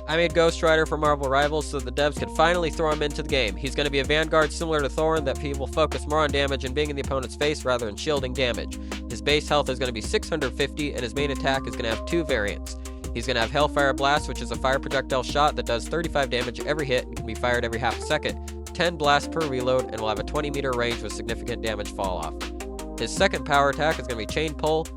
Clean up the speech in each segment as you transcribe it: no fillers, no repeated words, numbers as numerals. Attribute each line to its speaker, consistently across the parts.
Speaker 1: I made Ghost Rider for Marvel Rivals so the devs could finally throw him into the game. He's going to be a Vanguard similar to Thorn that will focus more on damage and being in the opponent's face rather than shielding damage. His base health is going to be 650 and his main attack is going to have 2 variants. He's going to have Hellfire Blast, which is a fire projectile shot that does 35 damage every hit and can be fired every half a second, 10 blasts per reload, and will have a 20-meter range with significant damage fall off. His second power attack is going to be Chain Pull,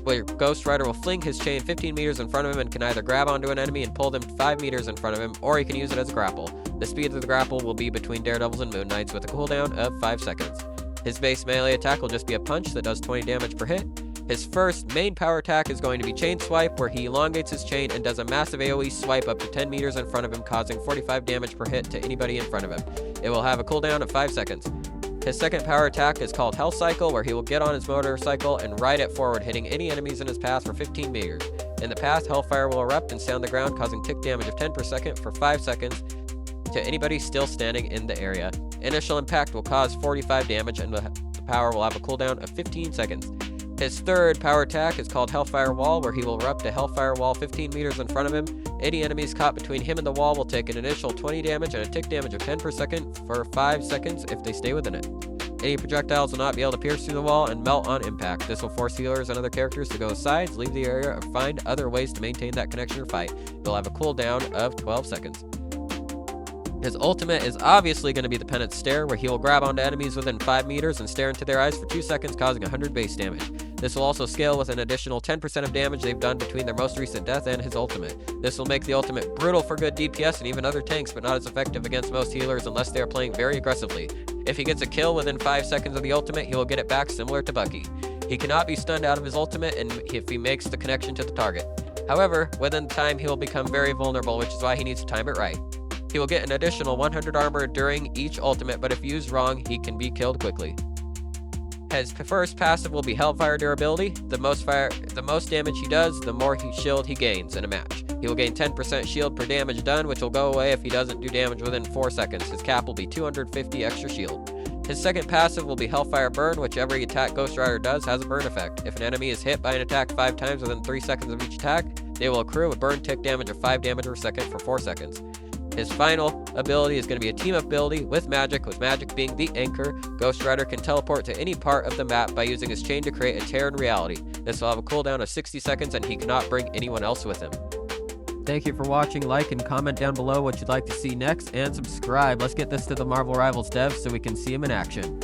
Speaker 1: where Ghost Rider will fling his chain 15 meters in front of him and can either grab onto an enemy and pull them 5 meters in front of him, or he can use it as a grapple. The speed of the grapple will be between Daredevils and Moon Knights with a cooldown of 5 seconds. His base melee attack will just be a punch that does 20 damage per hit. His first main power attack is going to be Chain Swipe, where he elongates his chain and does a massive AoE swipe up to 10 meters in front of him, causing 45 damage per hit to anybody in front of him. It will have a cooldown of 5 seconds. His second power attack is called Hell Cycle, where he will get on his motorcycle and ride it forward, hitting any enemies in his path for 15 meters. In the path, Hellfire will erupt and stay on the ground, causing tick damage of 10 per second for 5 seconds to anybody still standing in the area. Initial impact will cause 45 damage, and the power will have a cooldown of 15 seconds. His third power attack is called Hellfire Wall, where he will erupt a Hellfire Wall 15 meters in front of him. Any enemies caught between him and the wall will take an initial 20 damage and a tick damage of 10 per second for 5 seconds if they stay within it. Any projectiles will not be able to pierce through the wall and melt on impact. This will force healers and other characters to go sides, leave the area, or find other ways to maintain that connection or fight. He'll have a cooldown of 12 seconds. His ultimate is obviously going to be the Penance Stare, where he will grab onto enemies within 5 meters and stare into their eyes for 2 seconds, causing 100 base damage. This will also scale with an additional 10% of damage they've done between their most recent death and his ultimate. This will make the ultimate brutal for good DPS and even other tanks, but not as effective against most healers unless they are playing very aggressively. If he gets a kill within 5 seconds of the ultimate, he will get it back similar to Bucky. He cannot be stunned out of his ultimate and if he makes the connection to the target. However, within time he will become very vulnerable, which is why he needs to time it right. He will get an additional 100 armor during each ultimate, but if used wrong, he can be killed quickly. His first passive will be Hellfire Durability. The most damage he does, the more shield he gains in a match. He will gain 10% shield per damage done, which will go away if he doesn't do damage within 4 seconds. His cap will be 250 extra shield. His second passive will be Hellfire Burn, which every attack Ghost Rider does has a burn effect. If an enemy is hit by an attack 5 times within 3 seconds of each attack, they will accrue a burn tick damage of 5 damage per second for 4 seconds. His final ability is going to be a team-up ability with magic being the anchor. Ghost Rider can teleport to any part of the map by using his chain to create a tear in reality. This will have a cooldown of 60 seconds and he cannot bring anyone else with him. Thank you for watching. Like and comment down below what you'd like to see next, and subscribe. Let's get this to the Marvel Rivals devs so we can see him in action.